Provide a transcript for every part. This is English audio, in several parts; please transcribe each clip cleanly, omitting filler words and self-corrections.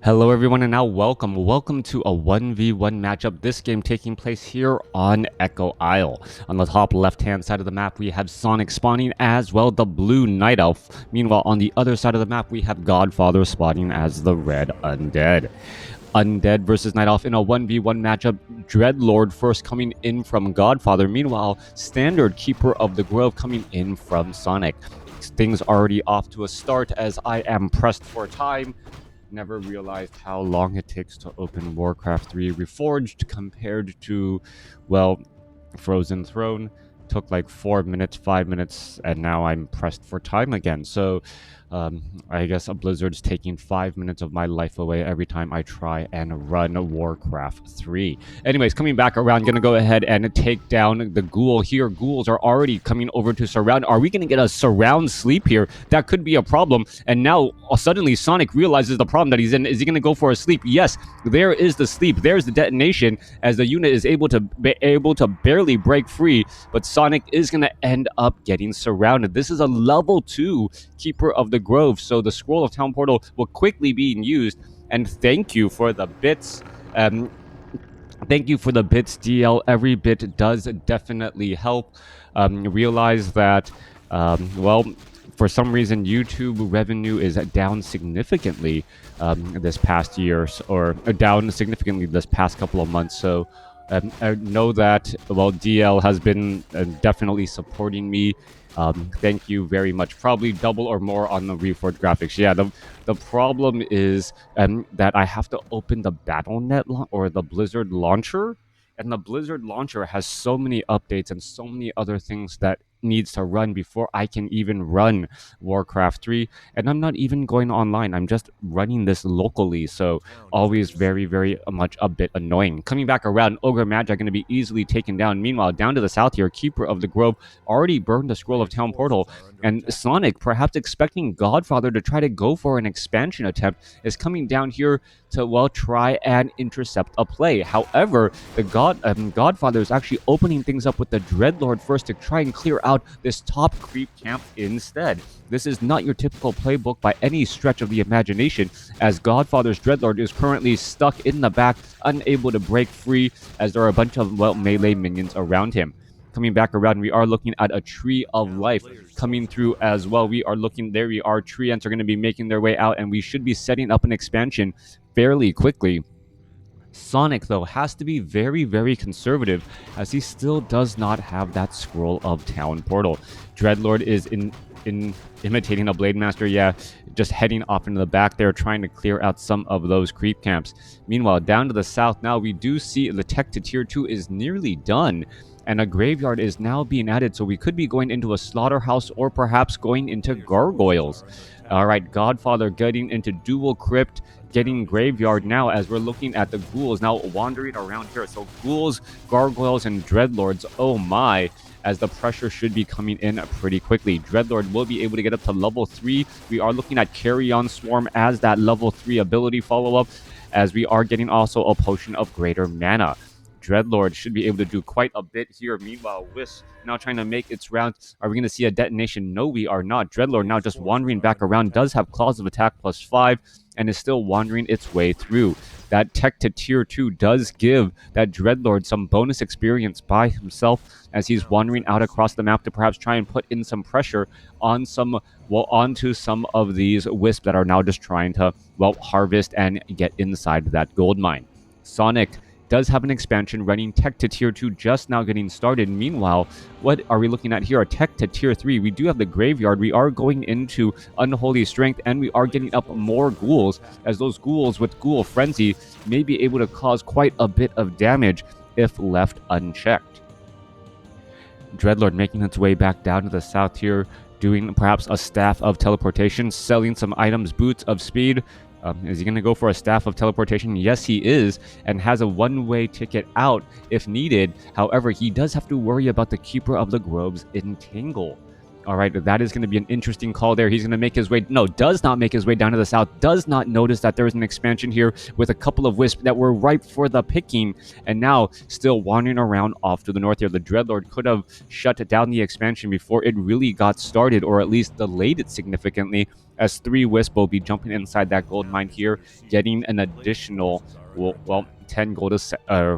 Hello everyone and now welcome to a 1v1 matchup, this game taking place here on Echo Isle. On the top left hand side of the map we have Sonik spawning as well the blue night elf. Meanwhile on the other side of the map we have Godfather spawning as the red undead. Undead versus Night Elf in a 1v1 matchup. Dreadlord first coming in from Godfather. Meanwhile, Standard Keeper of the Grove coming in from Sonik. Things already off to a start as I am pressed for time. Never realized how long it takes to open WarCraft 3 Reforged compared to, well, Frozen Throne. Took like 4 minutes, 5 minutes, and now I'm pressed for time again. So I guess a Blizzard's taking 5 minutes of my life away every time I try and run WarCraft 3. Anyways, coming back around, gonna go ahead and take down the Ghoul here. Ghouls are already coming over to surround. Are we gonna get a surround sleep here? That could be a problem. And now suddenly Sonik realizes the problem that he's in. Is he gonna go for a sleep? Yes, there is the sleep. There's the detonation as the unit is able to barely break free, but Sonik is gonna end up getting surrounded. This is a level 2 Keeper of the Grove, so the Scroll of Town Portal will quickly be used. And thank you for the bits. Thank you for the bits, DL. Every bit does definitely help. Realize that, well, for some reason, YouTube revenue is down significantly this past year, or down significantly this past couple of months. So I know that, well, DL has been definitely supporting me. Thank you very much. Probably double or more on the Reforged graphics. Yeah, the problem is that I have to open the BattleNet or the Blizzard launcher, and the Blizzard launcher has so many updates and so many other things that needs to run before I can even run WarCraft 3. And I'm not even going online. I'm just running this locally. So always very, very much a bit annoying. Coming back around, Ogre Magi going to be easily taken down. Meanwhile, down to the south here, Keeper of the Grove already burned the Scroll of Town Portal. And Sonik, perhaps expecting Godfather to try to go for an expansion attempt, is coming down here to, well, try and intercept a play. However, the Godfather is actually opening things up with the Dreadlord first to try and clear out this top creep camp instead. This is not your typical playbook by any stretch of the imagination, as Godfather's Dreadlord is currently stuck in the back, unable to break free, as there are a bunch of, well, melee minions around him. Coming back around, we are looking at a Tree of Life coming through as well. We are looking, there we are, Tree Ants are going to be making their way out, and we should be setting up an expansion fairly quickly. Sonik, though, has to be very, very conservative, as he still does not have that Scroll of Town Portal. Dreadlord is imitating a Blade Master, yeah, just heading off into the back there, trying to clear out some of those creep camps. Meanwhile, down to the south now, we do see the tech to tier 2 is nearly done, and a graveyard is now being added, so we could be going into a slaughterhouse or perhaps going into gargoyles. All right, Godfather getting into dual crypt, getting graveyard now, as we're looking at the Ghouls now wandering around here. So Ghouls, gargoyles, and Dreadlords, oh my, as the pressure should be coming in pretty quickly. Dreadlord will be able to get up to level 3. We are looking at Carry On Swarm as that level 3 ability follow-up, as we are getting also a Potion of Greater Mana. Dreadlord should be able to do quite a bit here. Meanwhile, Wisp now trying to make its round. Are we going to see a detonation? No, we are not. Dreadlord now just wandering back around, does have Claws of Attack +5, and is still wandering its way through. That tech to tier 2 does give that Dreadlord some bonus experience by himself, as he's wandering out across the map to perhaps try and put in some pressure on onto some of these Wisps that are now just trying to, well, harvest and get inside that gold mine. Sonik does have an expansion running, tech to tier 2 just now getting started. Meanwhile, what are we looking at here? A tech to tier 3. We do have the graveyard. We are going into Unholy Strength, and we are getting up more Ghouls, as those Ghouls with Ghoul Frenzy may be able to cause quite a bit of damage if left unchecked. Dreadlord making its way back down to the south here, doing perhaps a Staff of Teleportation, selling some items, Boots of Speed. Is he going to go for a Staff of Teleportation? Yes, he is, and has a one-way ticket out if needed. However, he does have to worry about the Keeper of the Grove's Entangle. All right, that is going to be an interesting call there. He's going to make his way, no, does not make his way down to the south, does not notice that there is an expansion here with a couple of Wisps that were ripe for the picking, and now still wandering around off to the north here. The Dreadlord could have shut down the expansion before it really got started, or at least delayed it significantly, as 3 Wisp will be jumping inside that gold mine here, getting an additional, well 10 gold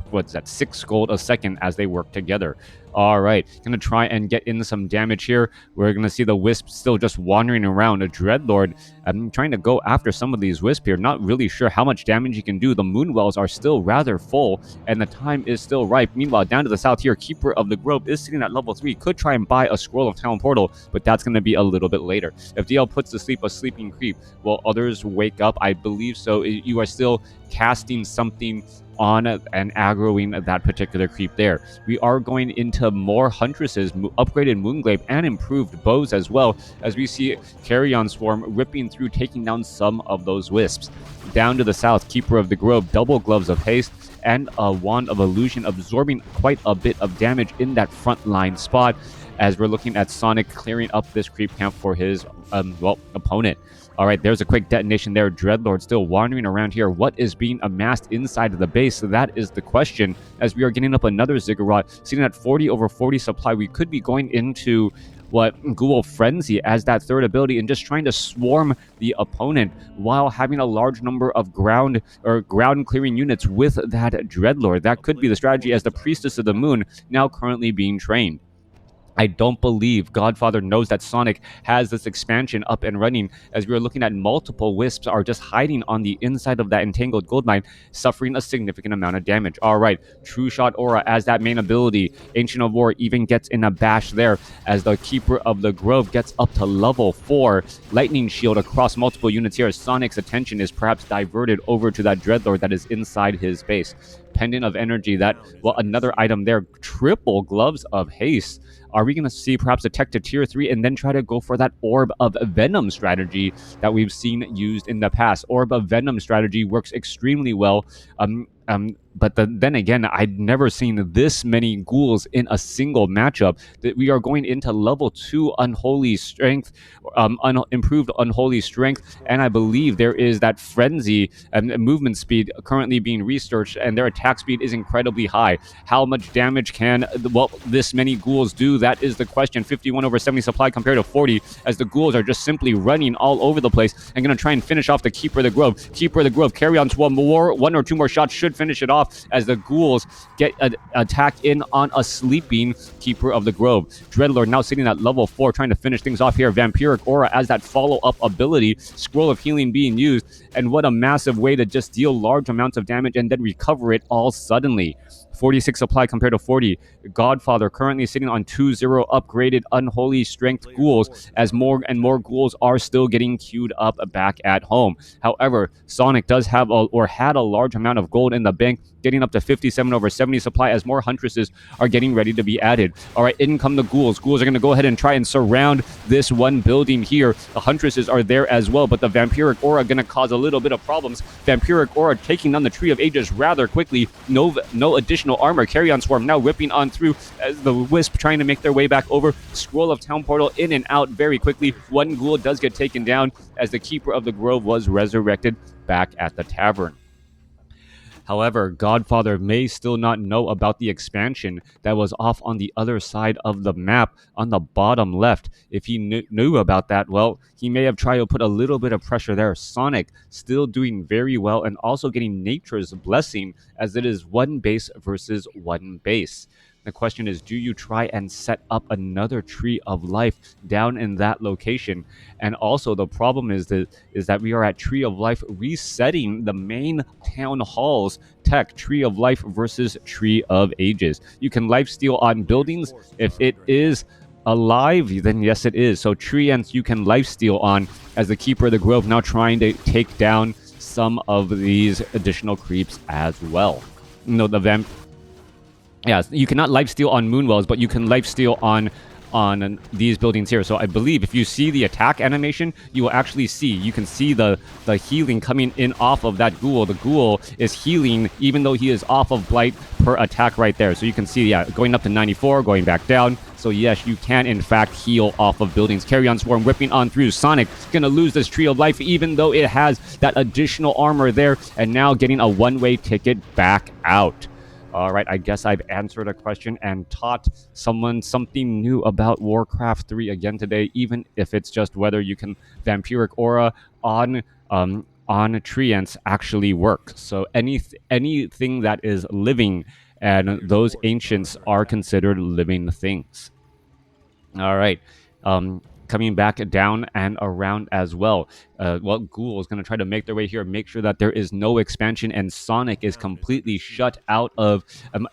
what's that, 6 gold a second as they work together. All right, gonna try and get in some damage here. We're gonna see the Wisp still just wandering around. A Dreadlord, I'm trying to go after some of these Wisp here, not really sure how much damage he can do. The Moonwells are still rather full, and the time is still ripe. Meanwhile, down to the south here, Keeper of the Grove is sitting at level 3. Could try and buy a Scroll of Town Portal, but that's gonna be a little bit later. If DL puts to sleep a sleeping creep, will others wake up? I believe so. You are still casting something on and aggroing that particular creep there. We are going into more Huntresses, upgraded Moonglaive, and improved bows as well, as we see Carrion Swarm ripping through, taking down some of those Wisps. Down to the south, Keeper of the Grove, double Gloves of Haste, and a Wand of Illusion, absorbing quite a bit of damage in that front line spot, as we're looking at Sonik clearing up this creep camp for his, opponent. All right, there's a quick detonation there. Dreadlord still wandering around here. What is being amassed inside of the base? So that is the question, as we are getting up another Ziggurat, sitting at 40 over 40 supply. We could be going into Ghoul Frenzy as that third ability and just trying to swarm the opponent while having a large number of ground clearing units with that Dreadlord. That could be the strategy, as the Priestess of the Moon now currently being trained. I don't believe Godfather knows that Sonik has this expansion up and running, as we are looking at multiple Wisps are just hiding on the inside of that entangled gold mine, suffering a significant amount of damage. All right, True Shot Aura as that main ability. Ancient of War even gets in a bash there, as the Keeper of the Grove gets up to level 4. Lightning Shield across multiple units here. Sonic's attention is perhaps diverted over to that Dreadlord that is inside his base. Pendant of Energy, that, another item there. Triple Gloves of Haste. Are we going to see perhaps a tech to tier 3 and then try to go for that Orb of Venom strategy that we've seen used in the past? Orb of Venom strategy works extremely well. But then again, I'd never seen this many ghouls in a single matchup. That we are going into level 2 Unholy Strength, improved Unholy Strength, and I believe there is that Frenzy and movement speed currently being researched, and their attack speed is incredibly high. How much damage can this many ghouls do? That is the question. 51 over 70 supply compared to 40, as the ghouls are just simply running all over the place and going to try and finish off the Keeper of the Grove. Keeper of the Grove, carry on to one or two more shots should finish it off, as the ghouls get attacked in on a sleeping Keeper of the Grove. Dreadlord now sitting at level 4, trying to finish things off here. Vampiric Aura as that follow-up ability. Scroll of Healing being used, and what a massive way to just deal large amounts of damage and then recover it all suddenly. 46 supply compared to 40. Godfather currently sitting on 2-0 upgraded Unholy Strength ghouls, as more and more ghouls are still getting queued up back at home. However, Sonik does have had a large amount of gold in the bank, getting up to 57 over 70 supply, as more Huntresses are getting ready to be added. All right, in come the ghouls. Ghouls are going to go ahead and try and surround this one building here. The Huntresses are there as well, but the Vampiric Aura going to cause a little bit of problems. Vampiric Aura taking down the Tree of Ages rather quickly. No additional armor. Carrion Swarm now ripping on through, as the Wisp trying to make their way back over. Scroll of Town Portal in and out very quickly. One ghoul does get taken down, as the Keeper of the Grove was resurrected back at the tavern. However, Godfather may still not know about the expansion that was off on the other side of the map on the bottom left. If he knew about that, well, he may have tried to put a little bit of pressure there. Sonik still doing very well, and also getting Nature's Blessing, as it is one base versus one base. The question is, do you try and set up another Tree of Life down in that location? And also, the problem is that we are at Tree of Life resetting the main Town Hall's tech, Tree of Life versus Tree of Ages. You can lifesteal on buildings. If it is alive, then yes, it is. So Treants you can lifesteal on, as the Keeper of the Grove now trying to take down some of these additional creeps as well. No, the Yes, you cannot lifesteal on Moonwells, but you can lifesteal on these buildings here. So I believe if you see the attack animation, you will actually you can see the healing coming in off of that ghoul. The ghoul is healing even though he is off of Blight per attack right there. So you can see, going up to 94, going back down. So yes, you can in fact heal off of buildings. Carrion Swarm whipping on through. Sonik gonna lose this Tree of Life even though it has that additional armor there, and now getting a one-way ticket back out. All right, I guess I've answered a question and taught someone something new about Warcraft 3 again today, even if it's just whether you can vampiric aura on treants actually work. So anything that is living and those ancients are considered living things. All right. Coming back down and around as well. Ghouls going to try to make their way here, make sure that there is no expansion, and Sonik is completely shut out of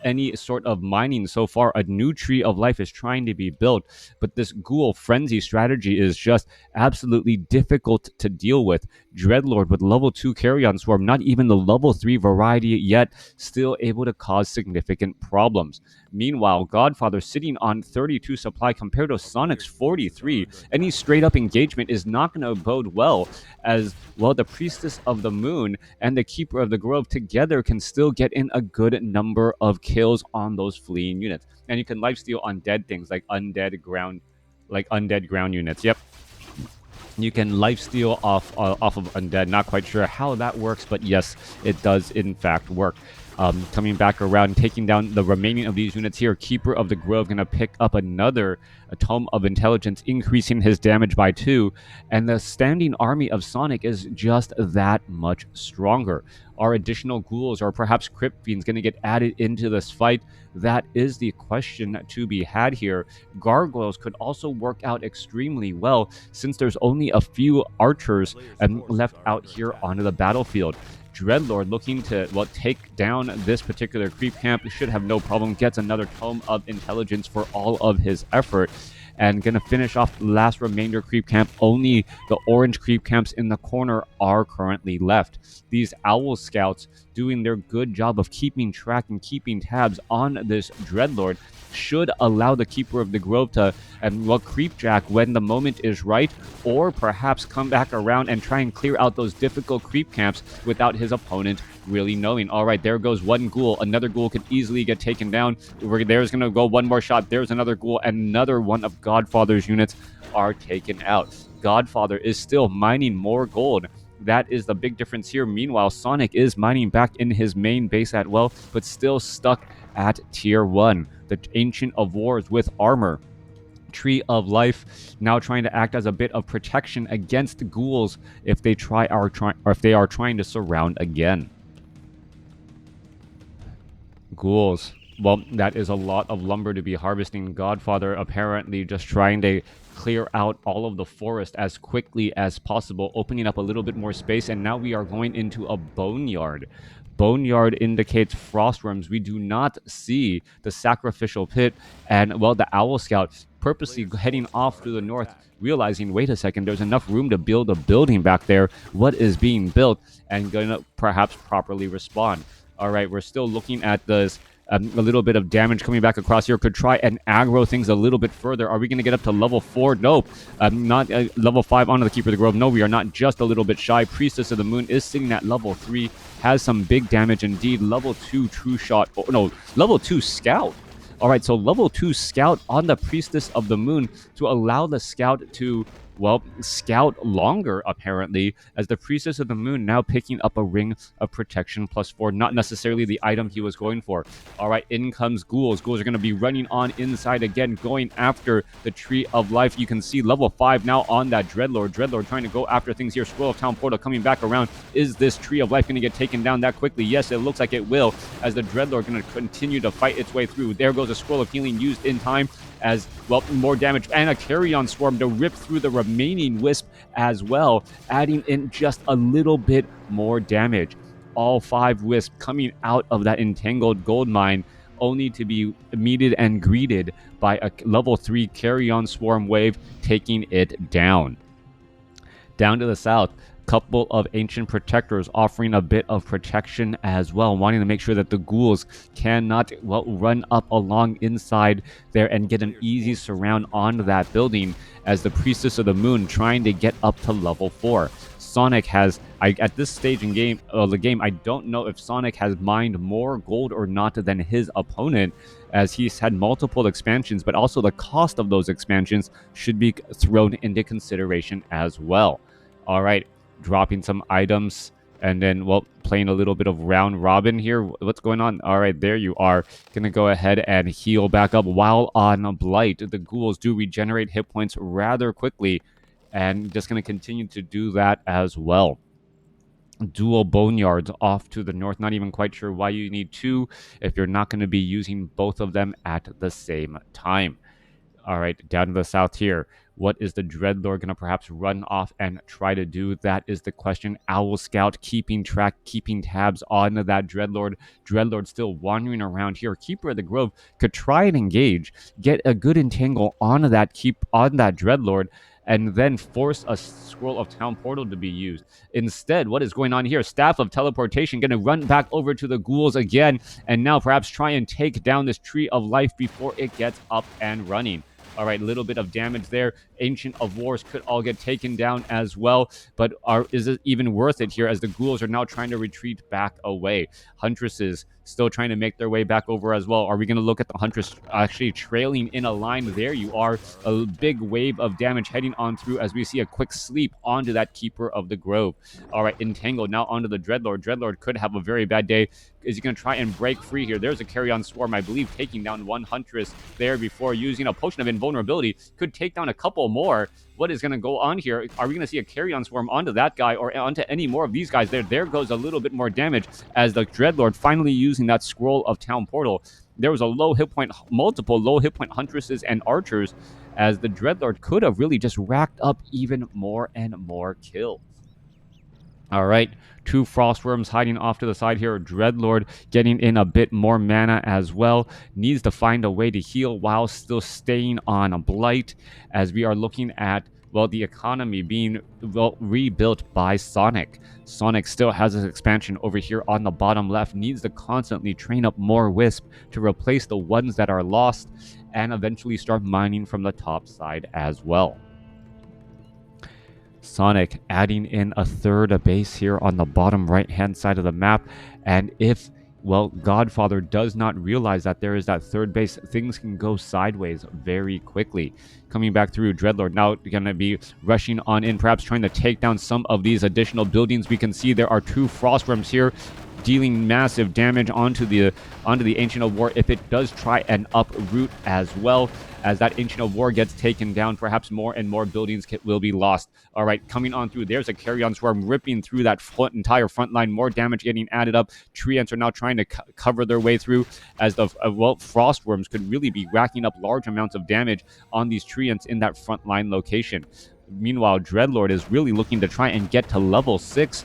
any sort of mining so far. A new tree of life is trying to be built, but this Ghoul frenzy strategy is just absolutely difficult to deal with. Dreadlord with level 2 Carrion Swarm, not even the level 3 variety yet, still able to cause significant problems. Meanwhile, Godfather sitting on 32 supply compared to Sonic's 43. Any straight up engagement is not going to bode well, as well the Priestess of the Moon and the Keeper of the Grove together can still get in a good number of kills on those fleeing units. And you can lifesteal on dead things like undead ground units. Yep. You can lifesteal off of undead. Not quite sure how that works, but yes, it does in fact work. Coming back around, taking down the remaining of these units here. Keeper of the Grove going to pick up another Tome of Intelligence, increasing his damage by 2. And the standing army of Sonik is just that much stronger. Are additional ghouls or perhaps crypt fiends going to get added into this fight? That is the question to be had here. Gargoyles could also work out extremely well, since there's only a few archers left out here onto the battlefield. Dreadlord looking to take down this particular creep camp should have no problem. Gets another Tome of Intelligence for all of his effort. And gonna finish off the last remainder creep camp. Only the orange creep camps in the corner are currently left. These owl scouts doing their good job of keeping track and keeping tabs on this Dreadlord should allow the Keeper of the Grove to creepjack when the moment is right, or perhaps come back around and try and clear out those difficult creep camps without his opponent really knowing. All right, there goes one ghoul. Another ghoul could easily get taken down. There's going to go one more shot. There's another ghoul, and another one of Godfather's units are taken out. Godfather is still mining more gold. That is the big difference here. Meanwhile, Sonik is mining back in his main base at well, but still stuck at tier 1. The Ancient of Wars with armor. Tree of Life now trying to act as a bit of protection against ghouls if they are trying to surround again. Ghouls. Well, that is a lot of lumber to be harvesting. Godfather apparently just trying to clear out all of the forest as quickly as possible, opening up a little bit more space, and now we are going into a boneyard. Boneyard indicates frostworms. We do not see the sacrificial pit, and the owl scout purposely heading off to the north, realizing, wait a second, there's enough room to build a building back there. What is being built? And going to perhaps properly respond. All right, we're still looking at this. A little bit of damage coming back across here. Could try and aggro things a little bit further. Are we going to get up to level 4? Nope. Not level 5 onto the Keeper of the Grove. No, we are not, just a little bit shy. Priestess of the Moon is sitting at level 3. Has some big damage indeed. Level 2 True Shot. Oh, no, level 2 Scout. All right, so level 2 Scout on the Priestess of the Moon to allow the Scout to scout longer, apparently, as the Priestess of the Moon now picking up a Ring of Protection +4, not necessarily the item he was going for. All right, in comes Ghouls. Ghouls are going to be running on inside again, going after the Tree of Life. You can see level 5 now on that Dreadlord. Dreadlord trying to go after things here. Scroll of Town Portal coming back around. Is this Tree of Life going to get taken down that quickly? Yes, it looks like it will, as the Dreadlord going to continue to fight its way through. There goes a Scroll of Healing used in time, as more damage, and a Carrion Swarm to rip through the remaining Wisp as well, adding in just a little bit more damage. All 5 Wisps coming out of that entangled gold mine, only to be meted and greeted by a level 3 Carrion Swarm wave, taking it down. Down to the south, couple of Ancient Protectors offering a bit of protection as well, wanting to make sure that the ghouls cannot run up along inside there and get an easy surround on that building, as the Priestess of the Moon trying to get up to level 4. Sonik has, at this stage in the game, I don't know if Sonik has mined more gold or not than his opponent, as he's had multiple expansions, but also the cost of those expansions should be thrown into consideration as well. All right, dropping some items And then, well, playing a little bit of round robin here. What's going on? All right, there you are. Gonna go ahead and heal back up while on a blight. The ghouls do regenerate hit points rather quickly, and just gonna continue to do that as well. Dual boneyards off to the north. Not even quite sure why you need two if you're not going to be using both of them at the same time. All right, down to the south here. What is the Dreadlord going to perhaps run off and try to do? That is the question. Owl Scout keeping track, keeping tabs on that Dreadlord. Dreadlord still wandering around here. Keeper of the Grove could try and engage, get a good entangle on that Dreadlord, and then force a scroll of town portal to be used. Instead, what is going on here? Staff of teleportation going to run back over to the ghouls again, and now perhaps try and take down this tree of life before it gets up and running. All right, a little bit of damage there. Ancient of Wars could all get taken down as well, but is it even worth it here as the ghouls are now trying to retreat back away? Huntresses still trying to make their way back over as well. Are we going to look at the Huntress actually trailing in a line? There you are. A big wave of damage heading on through as we see a quick sleep onto that Keeper of the Grove. All right, entangled now onto the Dreadlord. Dreadlord could have a very bad day. Is he going to try and break free here? There's a carry-on swarm, I believe, taking down one Huntress there before using a potion of invulnerability. Could take down a couple more. What is going to go on here? Are we going to see a carry-on swarm onto that guy or onto any more of these guys? There goes a little bit more damage as the Dreadlord finally using that scroll of town portal. There was a multiple low hit point Huntresses and archers as the Dreadlord could have really just racked up even more and more kills. All right, two Frostworms hiding off to the side here. Dreadlord getting in a bit more mana as well. Needs to find a way to heal while still staying on a blight as we are looking at, well, the economy being, well, rebuilt by Sonik. Sonik still has his expansion over here on the bottom left. Needs to constantly train up more Wisp to replace the ones that are lost and eventually start mining from the top side as well. Sonik adding in a third base here on the bottom right-hand side of the map. And if, well, Godfather does not realize that there is that third base, things can go sideways very quickly. Coming back through, Dreadlord now going to be rushing on in, perhaps trying to take down some of these additional buildings. We can see there are two Frostworms here dealing massive damage onto the Ancient of War if it does try and uproot as well. As that Ancient of War gets taken down, perhaps more and more buildings will be lost. All right, coming on through. There's a carry-on swarm ripping through that entire front line. More damage getting added up. Tree Ants are now trying to cover their way through as the, Frostworms could really be racking up large amounts of damage on these Tree Ants in that front line location. Meanwhile, Dreadlord is really looking to try and get to level 6,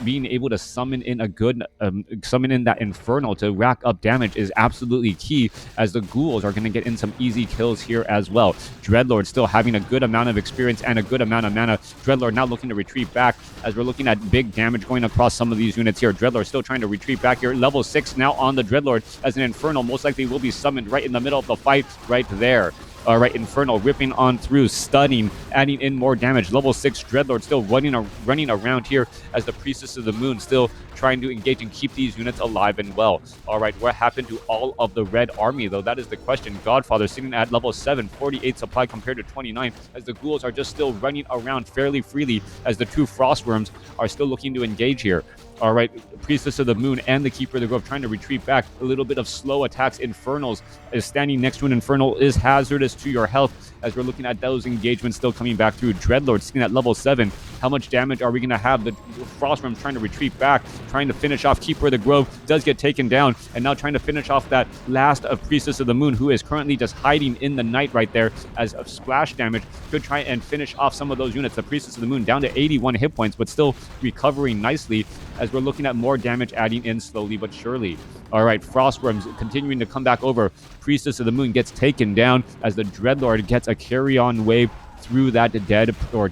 being able to summon in that Infernal to rack up damage is absolutely key, as the Ghouls are going to get in some easy kills here as well. Dreadlord still having a good amount of experience and a good amount of mana. Dreadlord now looking to retreat back as we're looking at big damage going across some of these units here. Dreadlord still trying to retreat back here. Level 6 now on the Dreadlord as an Infernal most likely will be summoned right in the middle of the fight right there. All right, Infernal ripping on through, stunning, adding in more damage. Level 6 Dreadlord still running around here as the Priestess of the Moon still trying to engage and keep these units alive and well. All right, what happened to all of the red army, though? That is the question. Godfather sitting at level 7, 48 supply compared to 29, as the Ghouls are just still running around fairly freely as the two Frostworms are still looking to engage here. All right, Priestess of the Moon and the Keeper of the Grove trying to retreat back. A little bit of slow attacks. Infernals is standing next to an Infernal is hazardous to your health as we're looking at those engagements still coming back through. Dreadlord sitting at level 7. How much damage are we going to have? The Frostworm trying to retreat back, trying to finish off Keeper of the Grove, does get taken down, and now trying to finish off that last of Priestess of the Moon, who is currently just hiding in the night right there as a splash damage. Could try and finish off some of those units. The Priestess of the Moon down to 81 hit points, but still recovering nicely as we're looking at more damage adding in slowly but surely. All right, Frostworms continuing to come back over. Priestess of the Moon gets taken down as the Dreadlord gets a carry-on wave through that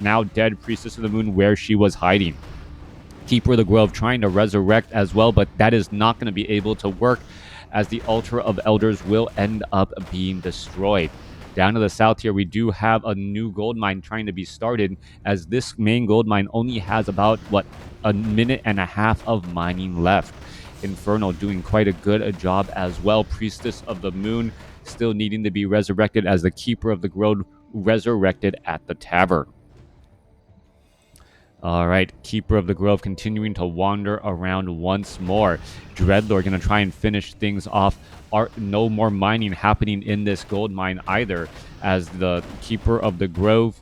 now dead Priestess of the Moon where she was hiding. Keeper of the Grove trying to resurrect as well, but that is not going to be able to work as the Altar of Elders will end up being destroyed. Down to the south here, we do have a new gold mine trying to be started, as this main gold mine only has about, a minute and a half of mining left. Infernal doing quite a good job as well. Priestess of the Moon still needing to be resurrected as the Keeper of the Grove resurrected at the tavern. All right, Keeper of the Grove continuing to wander around once more. Dreadlord going to try and finish things off. No more mining happening in this gold mine either, as the Keeper of the Grove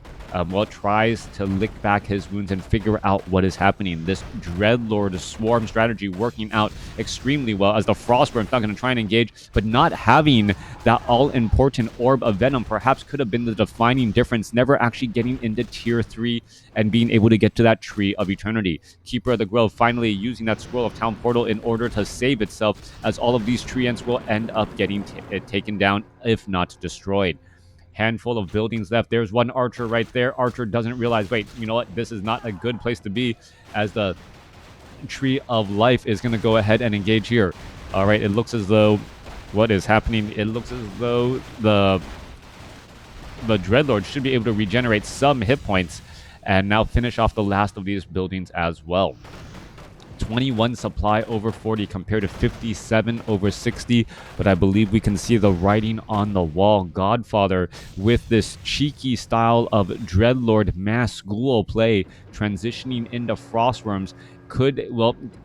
tries to lick back his wounds and figure out what is happening. This Dreadlord swarm strategy working out extremely well, as the Frostworm's not going to try and engage, but not having that all-important Orb of Venom perhaps could have been the defining difference, never actually getting into Tier 3 and being able to get to that Tree of Eternity. Keeper of the Grove finally using that Scroll of Town Portal in order to save itself, as all of these treants will end up getting taken down, if not destroyed. Handful of buildings left. There's one archer right there. Archer doesn't realize, wait, you know what? This is not a good place to be, as the Tree of Life is going to go ahead and engage here. All right, it looks as though what is happening? It looks as though the Dreadlord should be able to regenerate some hit points and now finish off the last of these buildings as well. 21 supply over 40 compared to 57 over 60, but I believe we can see the writing on the wall. Godfather, with this cheeky style of Dreadlord mass ghoul play, transitioning into Frostworms,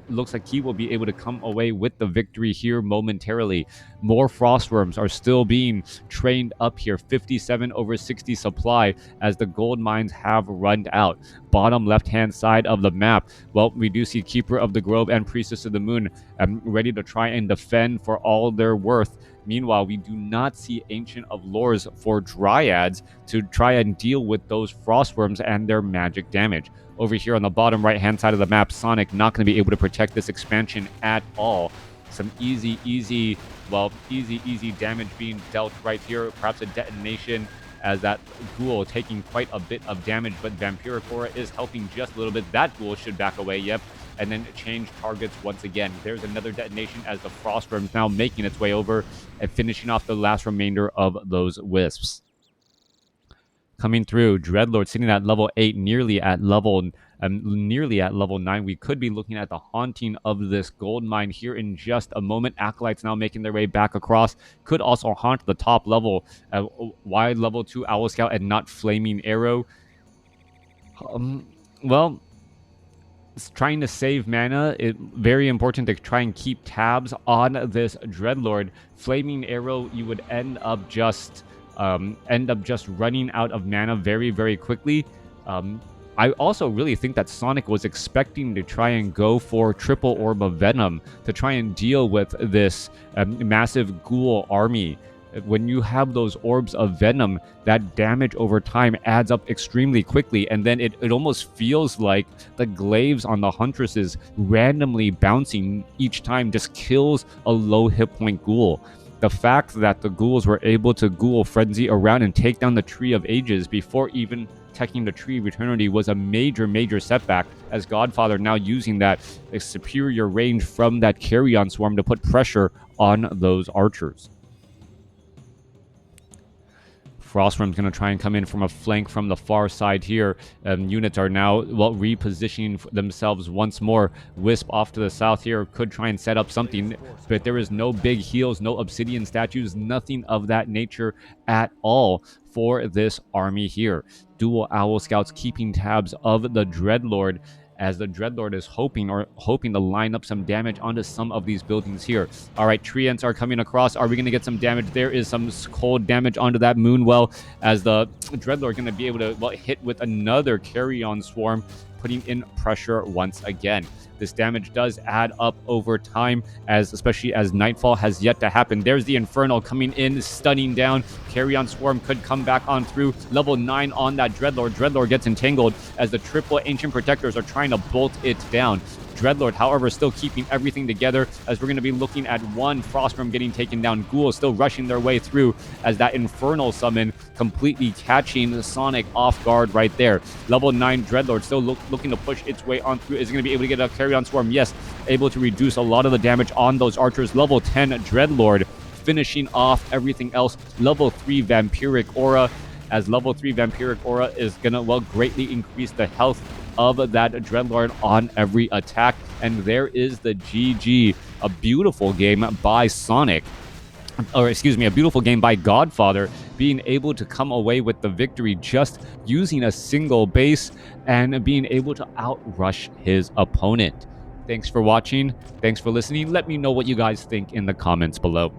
looks like he will be able to come away with the victory here momentarily. More Frostworms are still being trained up here. 57 over 60 supply as the gold mines have run out. Bottom left-hand side of the map, well, we do see Keeper of the Grove and Priestess of the Moon ready to try and defend for all their worth. Meanwhile, we do not see Ancient of Lores for Dryads to try and deal with those Frostworms and their magic damage. Over here on the bottom right-hand side of the map, Sonik not going to be able to protect this expansion at all. Some easy damage being dealt right here. Perhaps a detonation as that Ghoul taking quite a bit of damage, but Vampiric Aura is helping just a little bit. That Ghoul should back away, yep, and then change targets once again. There's another detonation as the Frostworm is now making its way over and finishing off the last remainder of those Wisps. Coming through, Dreadlord sitting at level 8, nearly at level 9. We could be looking at the haunting of this gold mine here in just a moment. Acolytes now making their way back across. Could also haunt the top level, wide level 2 Owl Scout and not Flaming Arrow. Well, it's trying to save mana. Very important to try and keep tabs on this Dreadlord. Flaming Arrow, you would end up just running out of mana very, very quickly. I also really think that Sonik was expecting to try and go for triple Orb of Venom to try and deal with this massive ghoul army. When you have those Orbs of Venom, that damage over time adds up extremely quickly, and then it almost feels like the glaives on the Huntresses randomly bouncing each time just kills a low hit point ghoul. The fact that the ghouls were able to ghoul frenzy around and take down the Tree of Ages before even taking the Tree of Eternity was a major setback, as Godfather now using that superior range from that Carrion Swarm to put pressure on those archers. Frostworm's going to try and come in from a flank from the far side here. Units are now repositioning themselves once more. Wisp off to the south here could try and set up something, but there is no big heals, no obsidian statues, nothing of that nature at all for this army here. Dual Owl Scouts keeping tabs of the Dreadlord, as the Dreadlord is hoping to line up some damage onto some of these buildings here. All right, Treants are coming across. Are we going to get some damage? There is some cold damage onto that Moonwell, as the Dreadlord going to be able to hit with another Carrion Swarm, putting in pressure once again. This damage does add up over time, especially as Nightfall has yet to happen. There's the Infernal coming in, stunning down. Carrion Swarm could come back on through. Level 9 on that Dreadlord. Dreadlord gets entangled as the triple Ancient Protectors are trying to bolt it down. Dreadlord, however, still keeping everything together, as we're going to be looking at one Frostworm getting taken down. Ghouls still rushing their way through, as that Infernal summon completely catching Sonik off guard right there. Level 9 Dreadlord still looking to push its way on through. Is it going to be able to get a Carrion Swarm? Yes, able to reduce a lot of the damage on those archers. Level 10 Dreadlord finishing off everything else. Level 3 Vampiric Aura, as level 3 Vampiric Aura is going to, greatly increase the health of that Dreadlord on every attack. And there is the GG. A beautiful game by Sonik. Or excuse me, a beautiful game by Godfather, being able to come away with the victory just using a single base and being able to outrush his opponent. Thanks for watching. Thanks for listening. Let me know what you guys think in the comments below.